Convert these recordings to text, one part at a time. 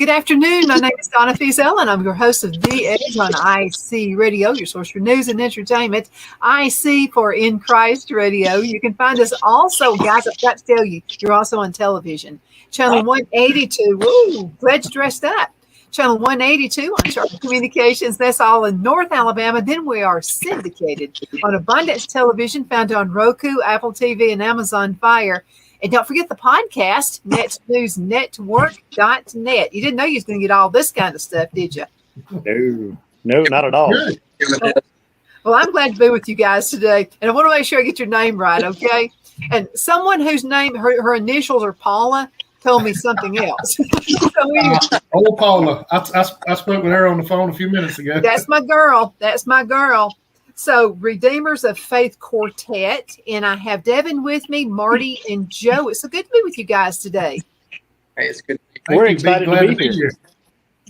Good afternoon. My name is Donna Fiesel, and I'm your host of The Edge on IC Radio, your source for news and entertainment. IC for In Christ Radio. You can find us also, guys, I've got to tell you, you're also on television. Channel 182. Woo, glad you dressed up. Channel 182 on Sharp Communications. That's all in North Alabama. Then we are syndicated on Abundance Television, found on Roku, Apple TV, and Amazon Fire. And don't forget the podcast, netsnewsnetwork.net. You didn't know you was going to get all this kind of stuff, did you? No, not at all. Well, I'm glad to be with you guys today. And I want to make sure I get your name right, okay? And someone whose name, her initials are Paula, told me something else. Old Paula. I spoke with her on the phone a few minutes ago. That's my girl. That's my girl. So, Redeemers of Faith Quartet, and I have Devin with me, Marty, and Joe. It's so good to be with you guys today. Hey, it's good. We're excited to be here.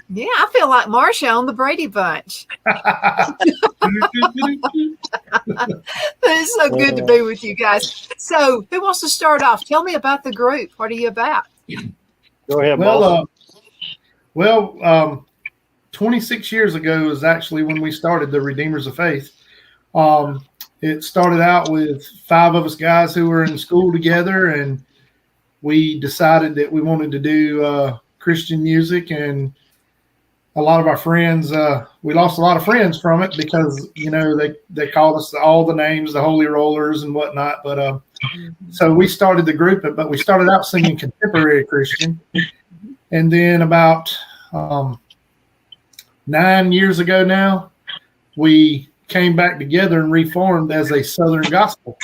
Yeah, I feel like Marsha on the Brady Bunch. It's so good to be with you guys. So, who wants to start off? Tell me about the group. What are you about? Go ahead, Well, 26 years ago is actually when we started the Redeemers of Faith. It started out with 5 of us guys who were in school together, and we decided that we wanted to do Christian music. And a lot of our friends, we lost a lot of friends from it because, you know, they called us all the names, the Holy Rollers and whatnot. But so we started the group, but we started out singing contemporary Christian. And then about 9 years ago now, we came back together and reformed as a Southern gospel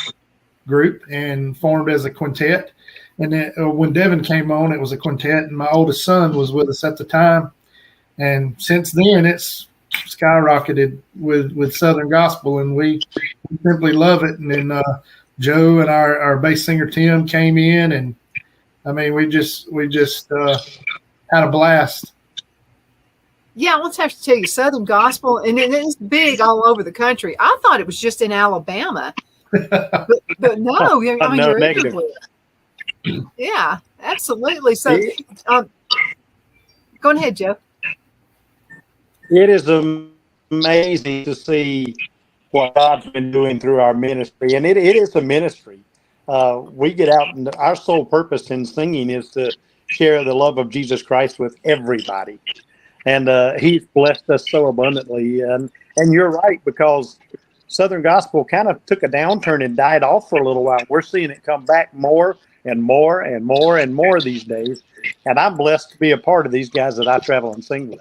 group and formed as a quintet. And then when Devin came on, it was a quintet, and my oldest son was with us at the time. And since then, it's skyrocketed with Southern gospel, and we simply love it. And then Joe and our bass singer Tim came in, and I mean, we just had a blast. Yeah, I want to have to tell you, Southern gospel, and it's big all over the country. I thought it was just in Alabama, but no, I mean, No, you're negative. everywhere. Yeah, absolutely. So, go ahead, Joe. It is amazing to see what God's been doing through our ministry, and it is a ministry. We get out, and our sole purpose in singing is to share the love of Jesus Christ with everybody. And he's blessed us so abundantly. And you're right, because Southern gospel kind of took a downturn and died off for a little while. We're seeing it come back more and more and more and more these days. And I'm blessed to be a part of these guys that I travel and sing with.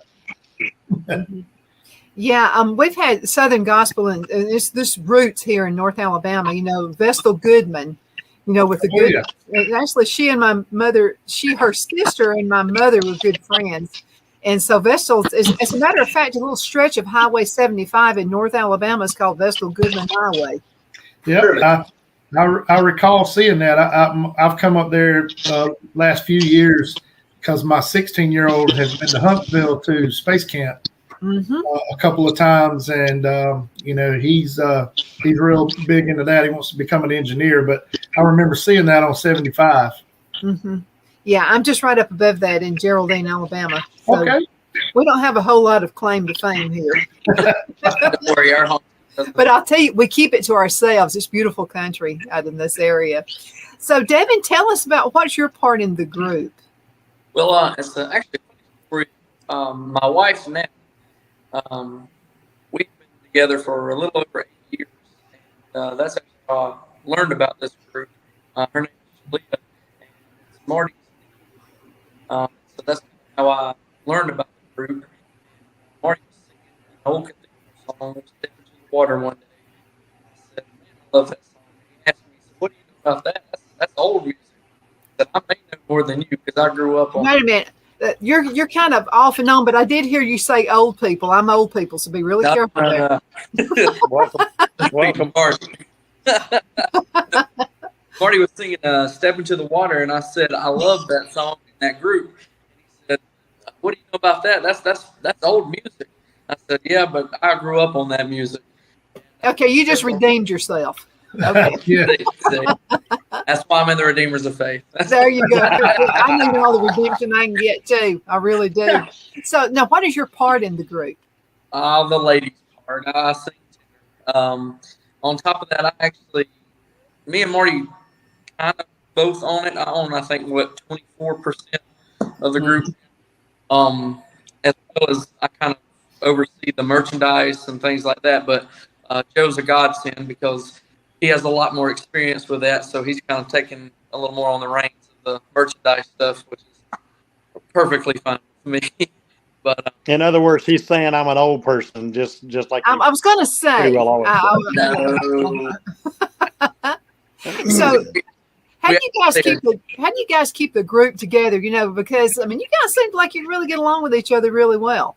Yeah, we've had Southern gospel, and it's this roots here in North Alabama. You know, Vestal Goodman. You know, with the good. Actually, she and my mother, her sister and my mother were good friends. And so Vestal, as a matter of fact, a little stretch of Highway 75 in North Alabama is called Vestal Goodman Highway. Yeah, I recall seeing that. I've come up there last few years because my 16-year-old has been to Huntsville to Space Camp a couple of times, and you know, he's real big into that. He wants to become an engineer, but I remember seeing that on 75. Yeah, I'm just right up above that in Geraldine, Alabama. So okay. We don't have a whole lot of claim to fame here. Don't worry, our home. But I'll tell you, we keep it to ourselves. It's beautiful country out in this area. So, Devin, tell us about what's your part in the group. Well, it's actually for my wife and I. We've been together for a little over 8 years. And, that's actually how I learned about this group. Her name is Leah, and it's Marty. So that's how I learned about the group. Marty was singing an old cathedral song, Step Into the Water, one day. I said, man, I love that song. He asked me, what do you know about that? That's old music. I said, I may know more than you because I grew up on. Wait a minute. You're kind of off and on, but I did hear you say old people. I'm old people, so be really careful there. Welcome, Marty. Marty was singing Step Into the Water, and I said, I love that song in that group. And he said, what do you know about that? That's old music. I said, yeah, but I grew up on that music. Okay, you just redeemed yourself. Okay. Yeah. That's why I'm in the Redeemers of Faith. There you go. I need all the redemption I can get too. I really do. So now, what is your part in the group? The ladies part. I sing tenor. On top of that, me and Marty kind of both own it. I own, I think, 24% of the group. As well as I kind of oversee the merchandise and things like that. But Joe's a godsend because he has a lot more experience with that, so he's kind of taking a little more on the reins of the merchandise stuff, which is perfectly fine with me. But in other words, he's saying I'm an old person, just like I was going to say. pretty well always said. So, how do you guys keep the group together? You know, because I mean, you guys seem like you really get along with each other really well.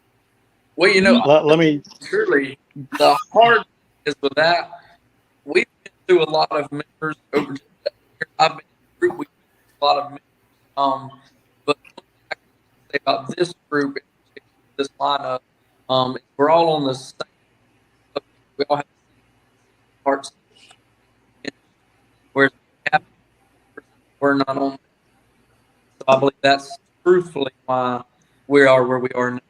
Well, you know, let me. Truly, the hard is with that. We've been through a lot of members over the years. I've been in the group. We've been through a lot of members. But I can say about this group, this lineup, we're all on the same. We all have the same parts. Whereas we're not on. So I believe that's truthfully why we are where we are now.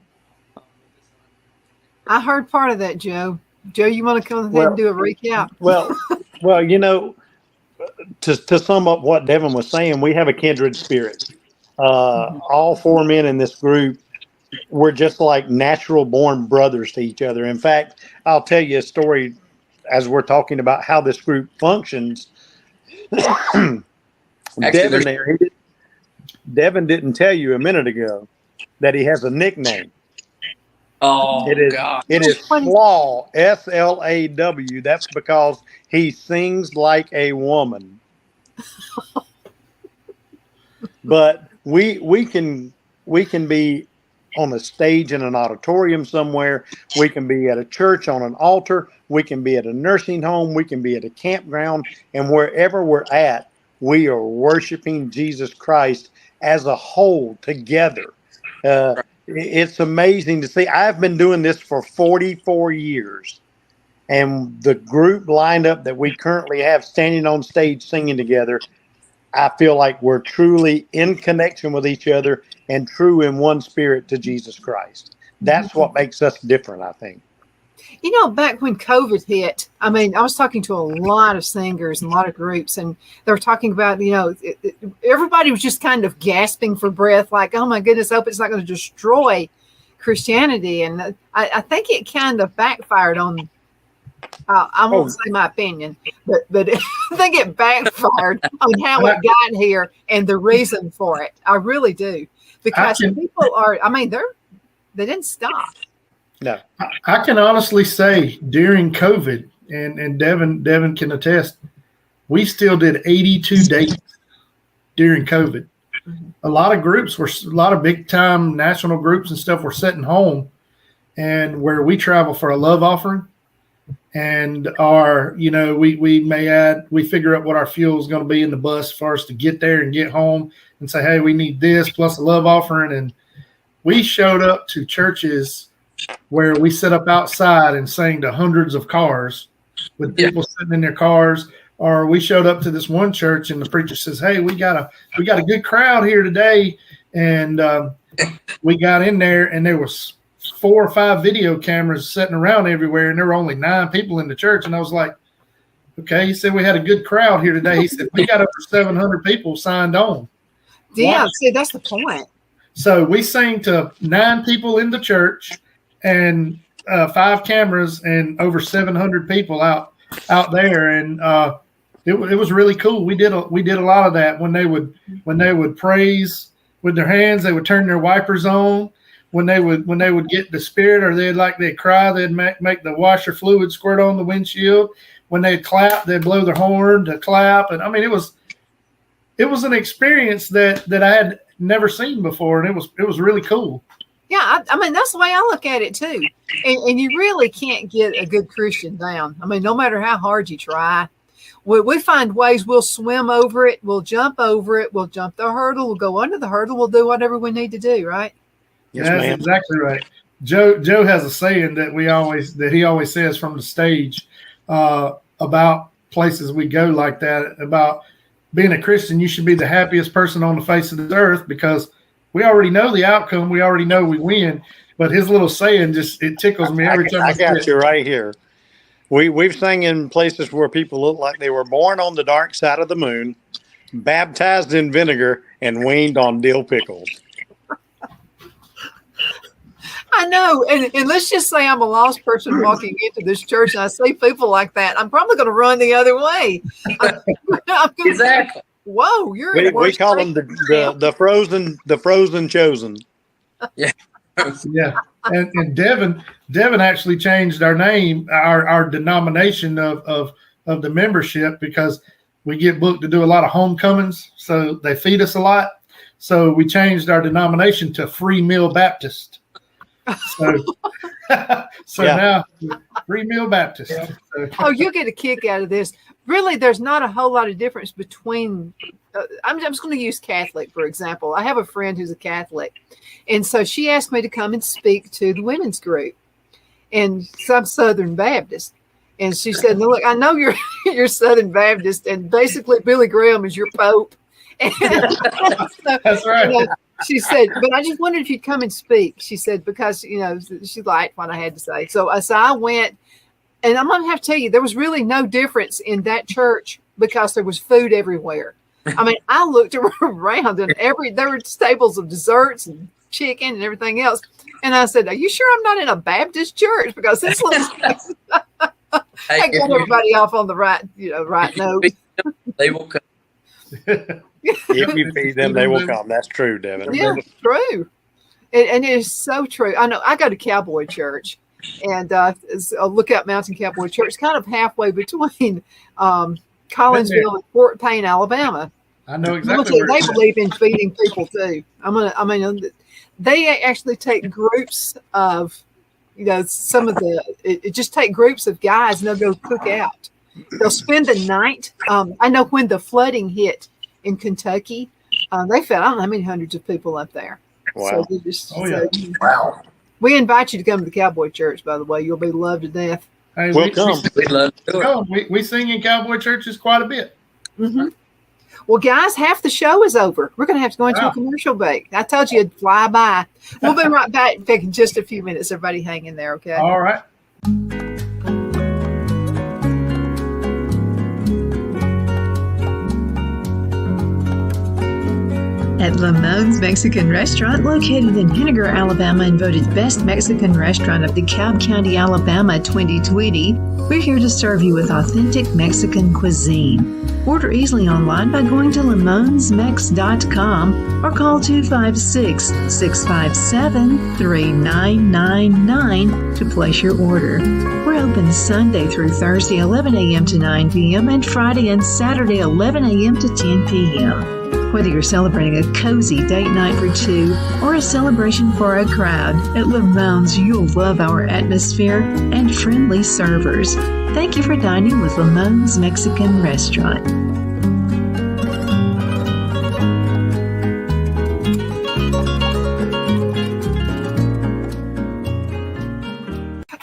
I heard part of that, Joe. Joe, you want to come ahead and do a recap? Well, you know, to sum up what Devin was saying, we have a kindred spirit. All four men in this group, we're just like natural born brothers to each other. In fact, I'll tell you a story as we're talking about how this group functions. Devin didn't tell you a minute ago that he has a nickname. Oh, God. It is Slaw, S-L-A-W. That's because he sings like a woman. But we can be on a stage in an auditorium somewhere. We can be at a church on an altar. We can be at a nursing home. We can be at a campground. And wherever we're at, we are worshiping Jesus Christ as a whole together. It's amazing to see. I've been doing this for 44 years. And the group lineup that we currently have standing on stage singing together, I feel like we're truly in connection with each other and true in one spirit to Jesus Christ. That's what makes us different, I think. You know, back when COVID hit, I mean, I was talking to a lot of singers and a lot of groups, and they were talking about, you know, everybody was just kind of gasping for breath, like, oh my goodness, I hope it's not going to destroy Christianity. And I think it kind of backfired on, I won't say my opinion, but I think it backfired on how it got here and the reason for it. I really do. Because people are, I mean, they didn't stop. No, I can honestly say during COVID, and Devin can attest, we still did 82 dates during COVID. A lot of big time national groups and stuff were sitting home, and where we travel for a love offering, and we figure out what our fuel is going to be in the bus for us to get there and get home, and say, hey, we need this plus a love offering, and we showed up to churches where we set up outside and sang to hundreds of cars with people sitting in their cars. Or we showed up to this one church and the preacher says, hey, we got a good crowd here today. And we got in there and there was 4 or 5 video cameras sitting around everywhere. And there were only 9 people in the church. And I was like, okay, he said, we had a good crowd here today. He said, we got over 700 people signed on. Yeah, see, that's the point. So we sang to 9 people in the church and 5 cameras and over 700 people out there, and it was really cool. We did a lot of that. When they would praise with their hands, they would turn their wipers on. When they would get the spirit, or they'd cry, they'd make the washer fluid squirt on the windshield. When they'd clap, they'd blow their horn to clap, and I mean it was an experience that I had never seen before, and it was really cool. Yeah, I mean, that's the way I look at it, too. And you really can't get a good Christian down. I mean, no matter how hard you try, we find ways. We'll swim over it. We'll jump over it. We'll jump the hurdle. We'll go under the hurdle. We'll do whatever we need to do, right? Yes, that's exactly right. Joe has a saying that he always says from the stage about places we go like that, about being a Christian, you should be the happiest person on the face of the earth because we already know the outcome. We already know we win. But his little saying it tickles me every time. I got you right here. We've sang in places where people look like they were born on the dark side of the moon, baptized in vinegar, and weaned on dill pickles. I know. And let's just say I'm a lost person walking into this church and I see people like that. I'm probably going to run the other way. Exactly. Whoa, we call them the frozen chosen. Yeah. Yeah. And Devin actually changed our name, our denomination of the membership because we get booked to do a lot of homecomings. So they feed us a lot. So we changed our denomination to Free Meal Baptist. So now Free Meal Baptist. Oh, you get a kick out of this. Really, there's not a whole lot of difference between. I'm just going to use Catholic, for example. I have a friend who's a Catholic. And so she asked me to come and speak to the women's group and some Southern Baptist. And she said, "No, look, I know you're Southern Baptist, and basically Billy Graham is your Pope." And so, that's right. She said, "But I just wondered if you'd come and speak." She said, because, she liked what I had to say. So I went, and I'm going to have to tell you, there was really no difference in that church because there was food everywhere. I mean, I looked around and there were staples of desserts and chicken and everything else. And I said, "Are you sure I'm not in a Baptist church? Because this looks like I got everybody off on the right note." They will come. If you feed them, they will come. That's true, Devin. Yeah, true. And it is so true. I know I go to Cowboy Church, and it's a Lookout Mountain Cowboy Church, kind of halfway between Collinsville and Fort Payne, Alabama. I know exactly. They believe in feeding people too. They actually take groups of, just take groups of guys and they'll go cook out. They'll spend the night. I know when the flooding hit in Kentucky, they fed, I don't know how many hundreds of people up there. Wow. So Wow. We invite you to come to the Cowboy Church, by the way. You'll be loved to death. Hey, we'll come. We sing in Cowboy churches quite a bit. Mm-hmm. Well, guys, half the show is over. We're going to have to go into a commercial break. I told you it'd fly by. We'll be right back in just a few minutes. Everybody hang in there, okay? All right. At Lamone's Mexican Restaurant, located in Henniger, Alabama, and voted Best Mexican Restaurant of DeKalb County, Alabama 2020, we're here to serve you with authentic Mexican cuisine. Order easily online by going to lamonsmex.com or call 256-657-3999 to place your order. We're open Sunday through Thursday, 11 a.m. to 9 p.m. and Friday and Saturday, 11 a.m. to 10 p.m. Whether you're celebrating a cozy date night for two or a celebration for a crowd, at Lamone's you'll love our atmosphere and friendly servers. Thank you for dining with Lamone's Mexican Restaurant.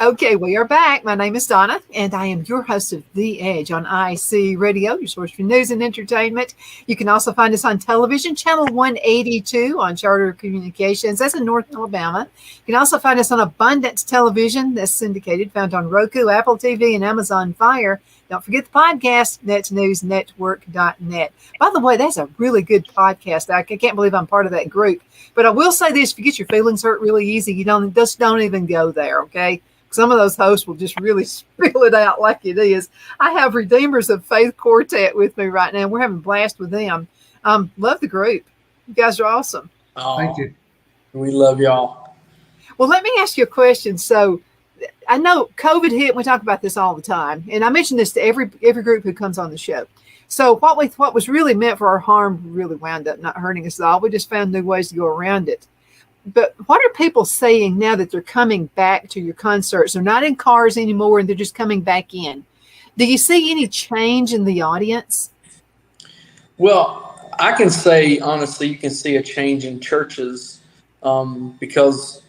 Okay, we are back. My name is Donna, and I am your host of The Edge on IC Radio, your source for news and entertainment. You can also find us on television, channel 182 on Charter Communications. That's in North Alabama. You can also find us on Abundance Television, that's syndicated, found on Roku, Apple TV, and Amazon Fire. Don't forget the podcast, netsnewsnetwork.net. By the way, that's a really good podcast. I can't believe I'm part of that group. But I will say this, if you get your feelings hurt really easy, you don't even go there, okay? Some of those hosts will just really spill it out like it is. I have Redeemers of Faith Quartet with me right now. We're having a blast with them. Love the group. You guys are awesome. Oh, Thank you. We love y'all. Well, let me ask you a question. So I know COVID hit. We talk about this all the time. And I mention this to every group who comes on the show. So what was really meant for our harm really wound up not hurting us at all. We just found new ways to go around it. But what are people saying now that they're coming back to your concerts? They're not in cars anymore, and they're just coming back in. Do you see any change in the audience? Well, I can say, honestly, you can see a change in churches because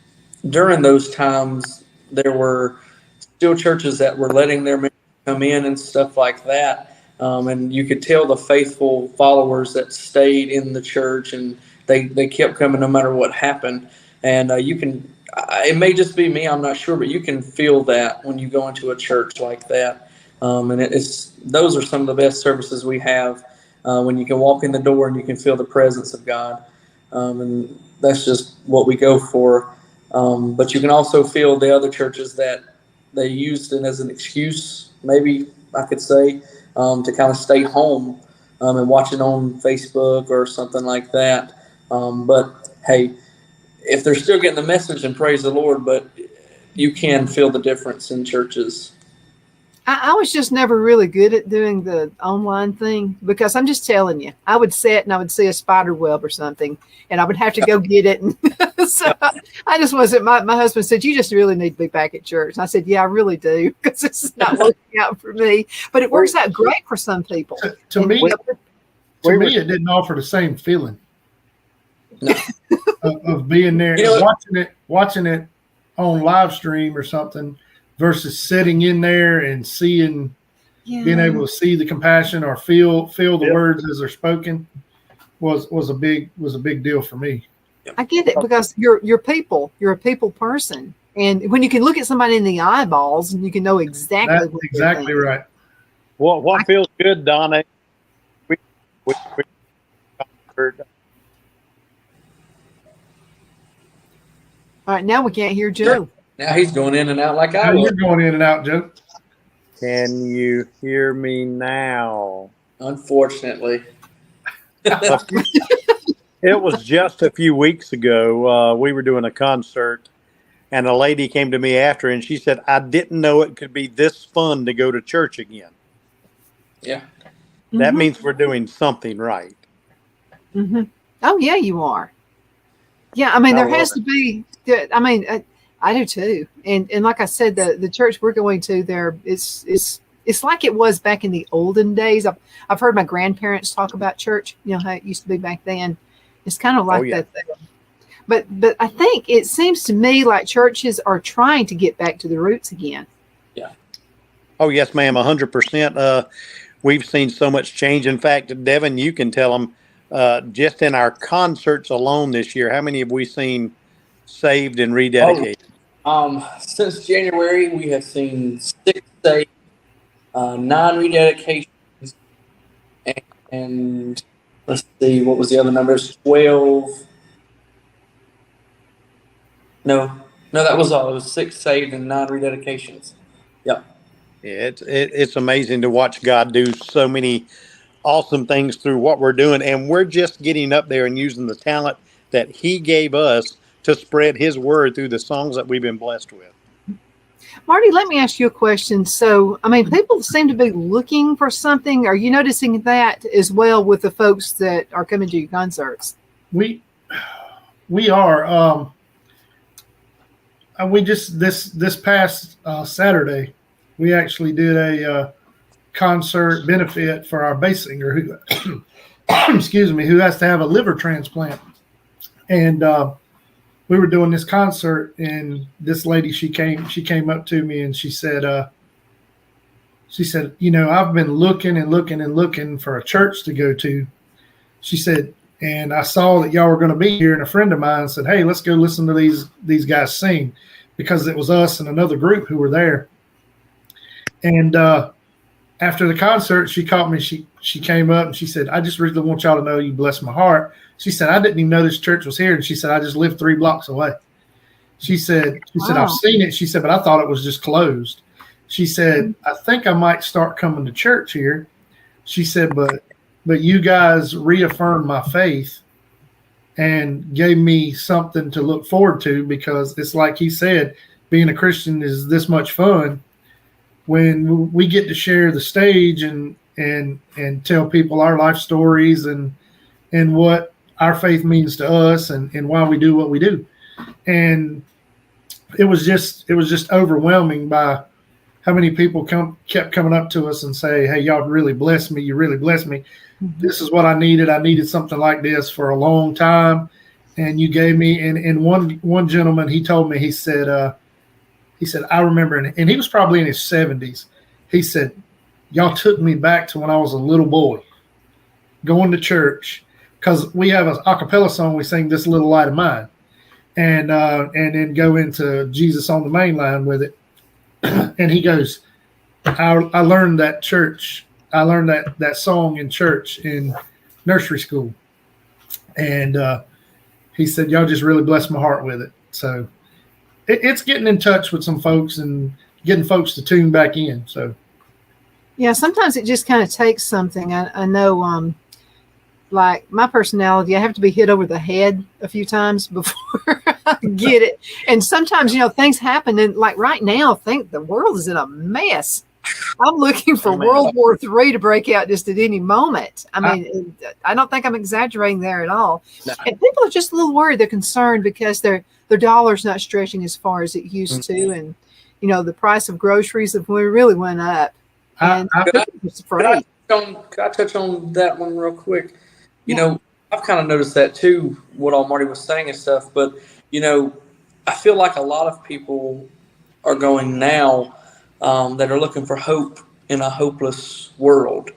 during those times, there were still churches that were letting their members come in and stuff like that. And you could tell the faithful followers that stayed in the church, and they kept coming no matter what happened. And you can, it may just be me, I'm not sure, but you can feel that when you go into a church like that. And those are some of the best services we have, when you can walk in the door and you can feel the presence of God. And that's just what we go for. But you can also feel the other churches that they used it as an excuse, maybe I could say, to kind of stay home and watch it on Facebook or something like that. But hey, if they're still getting the message, and praise the Lord, but you can feel the difference in churches. I was just never really good at doing the online thing, because I'm just telling you, I would sit and I would see a spider web or something and I would have to go get it. And so I just wasn't, my husband said, you just really need to be back at church. And I said, yeah, I really do, because it's not working out for me, but it works out great for some people. To me, it didn't offer the same feeling of being there, watching it on live stream or something, versus sitting in there and seeing, being able to see the compassion or feel the words as they're spoken was a big deal for me. I get it, because you're people. You're a people person, and when you can look at somebody in the eyeballs and you can know exactly. That's exactly right. What feels good, Donna? We all right, now we can't hear Joe. Now he's going in and out like I You're was. going in and out, Joe. Can you hear me now? Unfortunately. It was just a few weeks ago. We were doing a concert, and a lady came to me after, and she said, I didn't know it could be this fun to go to church again. Yeah. That means we're doing something right. Mm-hmm. Oh, yeah, you are. Yeah, I mean, there has to be, I mean, I do too. And like I said, the church we're going to there it's like it was back in the olden days. I've heard my grandparents talk about church, you know, how it used to be back then. It's kind of like that there. But I think it seems to me like churches are trying to get back to the roots again. Yeah. Oh, yes, ma'am, 100%. We've seen so much change. In fact, Devin, you can tell them, just in our concerts alone this year, how many have we seen saved and rededicated? Since January, we have seen 6 saved, 9 rededications, and let's see, what was the other numbers? 12. No, that was all. It was 6 saved and 9 rededications. Yep. Yeah, it's amazing to watch God do so many awesome things through what we're doing, and we're just getting up there and using the talent that He gave us to spread His word through the songs that we've been blessed with. Marty, let me ask you a question. So, I mean, people seem to be looking for something. Are you noticing that as well with the folks that are coming to your concerts? We are. We just this past Saturday, we actually did a concert benefit for our bass singer who, excuse me, who has to have a liver transplant, and we were doing this concert, and this lady, she came up to me and she said, you know, I've been looking for a church to go to. She said, and I saw that y'all were going to be here, and a friend of mine said, hey, let's go listen to these guys sing, because it was us and another group who were there. And after the concert, she called me. She came up and she said, I just really want y'all to know you blessed my heart. She said, I didn't even know this church was here. And she said, I just lived 3 blocks away. She said, I've seen it. She said, but I thought it was just closed. She said, I think I might start coming to church here. She said, but you guys reaffirmed my faith and gave me something to look forward to, because it's like he said, being a Christian is this much fun when we get to share the stage and tell people our life stories and what our faith means to us and why we do what we do. And it was just overwhelming by how many people kept coming up to us and say, hey, y'all really blessed me. You really blessed me. Mm-hmm. This is what I needed. I needed something like this for a long time. And you gave me, and one gentleman, he told me, he said, I remember, and he was probably in his 70s. He said, y'all took me back to when I was a little boy, going to church, because we have an a cappella song we sing, "This Little Light of Mine," and then go into Jesus on the Main Line with it. And he goes, I learned that church. I learned that song in church in nursery school, and he said, "Y'all just really blessed my heart with it." So it's getting in touch with some folks and getting folks to tune back in. So Yeah, sometimes it just kind of takes something. I know, like my personality, I have to be hit over the head a few times before I get it. And sometimes, things happen. And like right now, I think the world is in a mess. I'm looking for World War III to break out just at any moment. I mean, I don't think I'm exaggerating there at all. No. And people are just a little worried. They're concerned because their dollar's not stretching as far as it used to. And, the price of groceries have really went up. And could I touch on that one real quick? I've kind of noticed that too, what all Marty was saying and stuff. But, I feel like a lot of people are going now that are looking for hope in a hopeless world,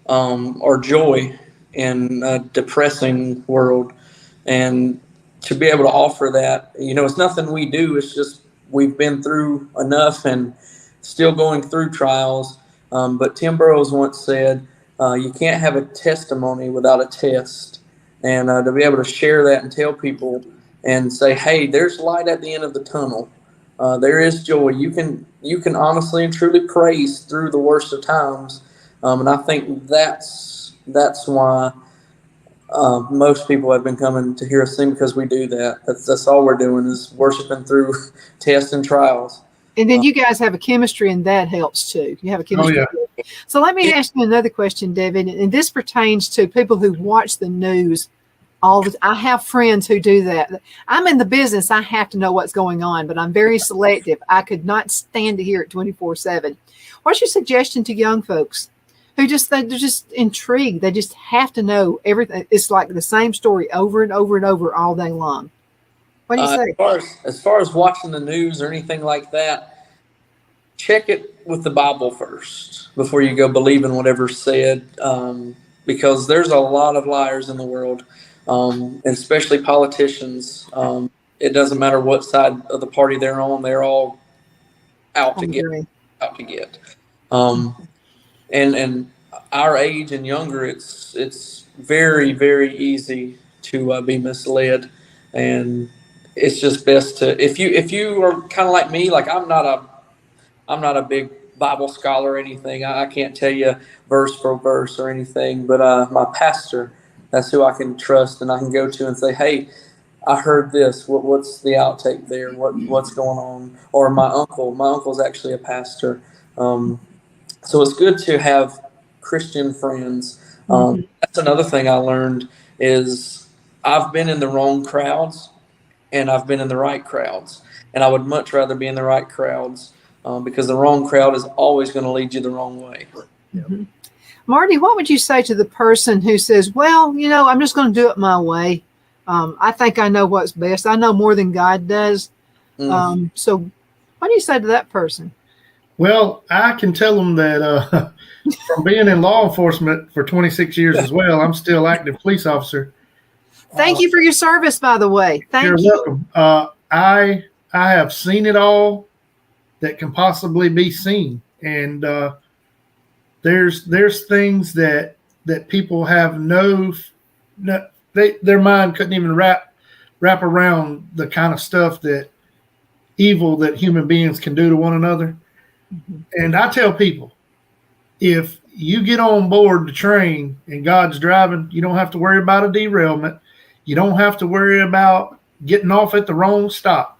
or joy in a depressing world. And to be able to offer that, it's nothing we do. It's just we've been through enough and still going through trials. But Tim Burrows once said, you can't have a testimony without a test. And to be able to share that and tell people and say, hey, there's light at the end of the tunnel. There is joy. You can honestly and truly praise through the worst of times. And I think that's why most people have been coming to hear us sing, because we do that. That's all we're doing is worshiping through tests and trials. And then you guys have a chemistry, and that helps too. You have a chemistry. Oh, yeah. So let me ask you another question, Devin, and this pertains to people who watch the news all the time. I have friends who do that. I'm in the business. I have to know what's going on, but I'm very selective. I could not stand to hear it 24/7. What's your suggestion to young folks who they're just intrigued? They just have to know everything. It's like the same story over and over and over all day long. What do you say? As far as watching the news or anything like that, check it with the Bible first before you go believing whatever's said, because there's a lot of liars in the world, and especially politicians. It doesn't matter what side of the party they're on; they're all out to get. And our age and younger, it's very, very easy to be misled, and it's just best to, if you are kind of like me, like I'm not a big Bible scholar or anything. I can't tell you verse for verse or anything, but my pastor, that's who I can trust and I can go to and say, hey, I heard this. What's the outtake there? What's going on? Or my uncle's actually a pastor. So it's good to have Christian friends. That's another thing I learned is I've been in the wrong crowds and I've been in the right crowds. And I would much rather be in the right crowds because the wrong crowd is always going to lead you the wrong way. Mm-hmm. Marty, what would you say to the person who says, well, I'm just going to do it my way. I think I know what's best. I know more than God does. So what do you say to that person? Well, I can tell them that from being in law enforcement for 26 years as well, I'm still active police officer. Thank you for your service, by the way. Thank you. You're welcome. I have seen it all that can possibly be seen, and there's things that people have their mind couldn't even wrap around the kind of stuff that evil that human beings can do to one another. Mm-hmm. And I tell people, if you get on board the train and God's driving, you don't have to worry about a derailment. You don't have to worry about getting off at the wrong stop.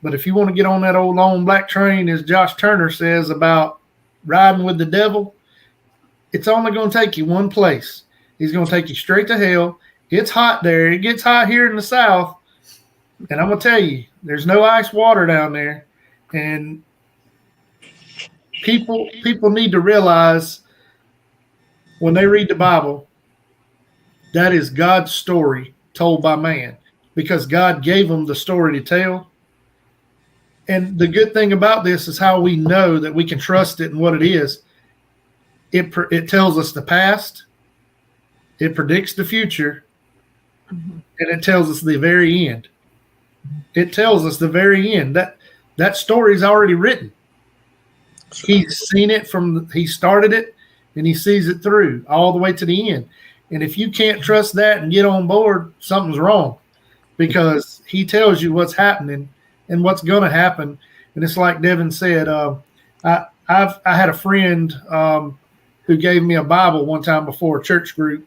But if you want to get on that old long black train, as Josh Turner says about riding with the devil, it's only going to take you one place. He's going to take you straight to hell. It's hot there. It gets hot here in the South. And I'm going to tell you, there's no ice water down there. And people need to realize when they read the Bible, that is God's story told by man, because God gave them the story to tell. And the good thing about this is how we know that we can trust it and what it is. it tells us the past, it predicts the future, Mhm. and it tells us the very end. It tells us the very end. That story's already written. He's seen it he started it, and he sees it through all the way to the end. And if you can't trust that and get on board, something's wrong, because he tells you what's happening and what's going to happen. And it's like Devin said, I had a friend who gave me a Bible one time before a church group,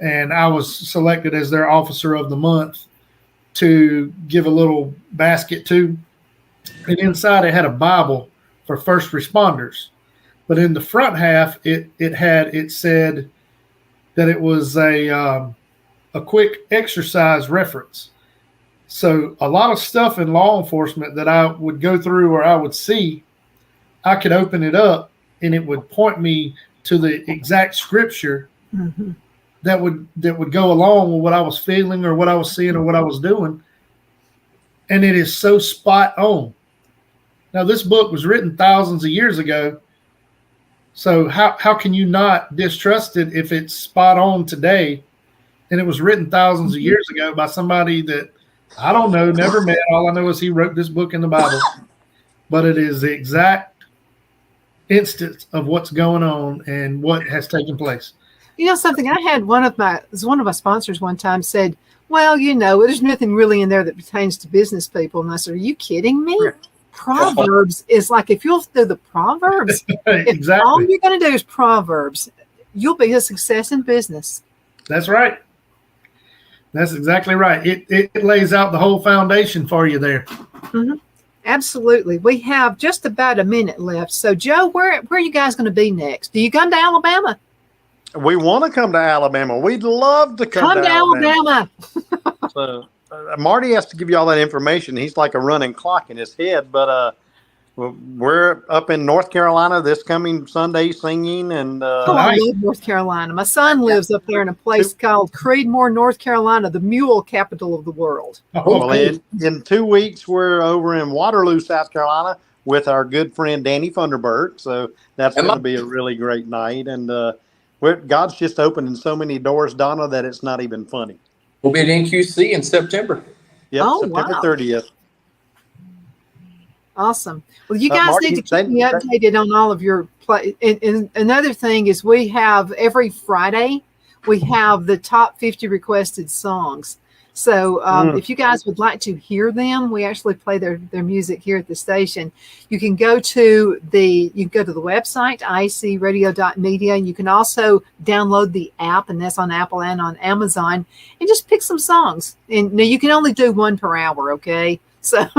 and I was selected as their officer of the month to give a little basket to. And inside it had a Bible for first responders. But in the front half, it said that it was a quick exercise reference. So a lot of stuff in law enforcement that I would go through or I would see, I could open it up and it would point me to the exact scripture Mhm. that would go along with what I was feeling or what I was seeing or what I was doing. And it is so spot on. Now, this book was written thousands of years ago. So how can you not distrust it if it's spot on today? And it was written thousands of years ago by somebody that I don't know, never met. All I know is he wrote this book in the Bible. But it is the exact instance of what's going on and what has taken place. You know something? I had one of my sponsors one time said, "Well, there's nothing really in there that pertains to business people." And I said, "Are you kidding me? Proverbs is like, if you'll do the Proverbs, if all you're going to do is Proverbs, you'll be a success in business." That's right. That's exactly right. It lays out the whole foundation for you there. Mm-hmm. Absolutely. We have just about a minute left. So, Joe, where are you guys going to be next? Do you come to Alabama? We want to come to Alabama. We'd love to come to Alabama. So, Marty has to give you all that information. He's like a running clock in his head. But we're up in North Carolina this coming Sunday singing. And I love North Carolina. My son lives up there in a place called Creedmoor, North Carolina, the mule capital of the world. Well, in 2 weeks, we're over in Waterloo, South Carolina, with our good friend Danny Funderburg. So that's going to be a really great night. And God's just opening so many doors, Donna, that it's not even funny. We'll be at NQC in September. Yep, September 30th. Awesome. Well, you guys Marty, need to keep me updated on all of your play. And another thing is, we have every Friday, we have the top 50 requested songs. So if you guys would like to hear them, we actually play their music here at the station. You can go to the website, icradio.media, and you can also download the app, and that's on Apple and on Amazon, and just pick some songs. And now you can only do one per hour, okay? So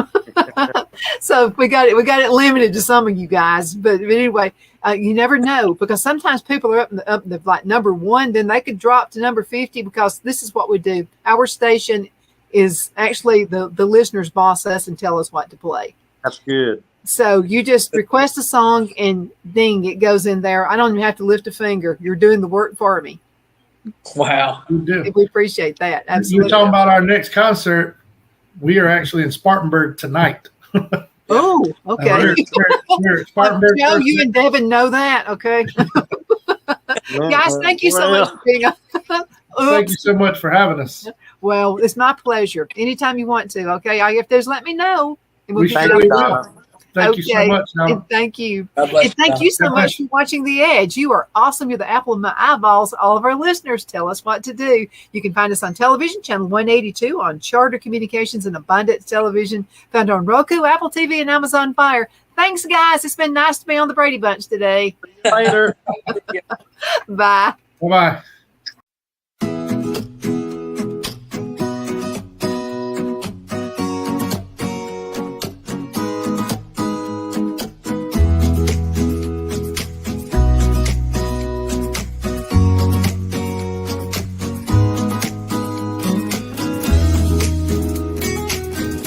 we got it limited to some of you guys, but anyway, you never know, because sometimes people are up like number 1, then they could drop to number 50, because this is what we do. Our station is actually the listeners boss us and tell us what to play. That's good. So you just request a song and ding, it goes in there. I don't even have to lift a finger. You're doing the work for me. Wow. We do. We appreciate that. Absolutely. You're talking about our next concert. We are actually in Spartanburg tonight. Oh, okay. We're at Spartanburg. Joe, you and Devin know that, okay? Guys, thank you so much for being on. Thank you so much for having us. Well, it's my pleasure. Anytime you want to, okay? All you have to do is let me know. And We surely will. Thank you so much, Donna. And thank you. And thank you so much for watching The Edge. You are awesome. You're the apple of my eyeballs. All of our listeners tell us what to do. You can find us on television, channel 182, on Charter Communications and Abundance Television, found on Roku, Apple TV, and Amazon Fire. Thanks, guys. It's been nice to be on the Brady Bunch today. Later. Bye. Bye-bye.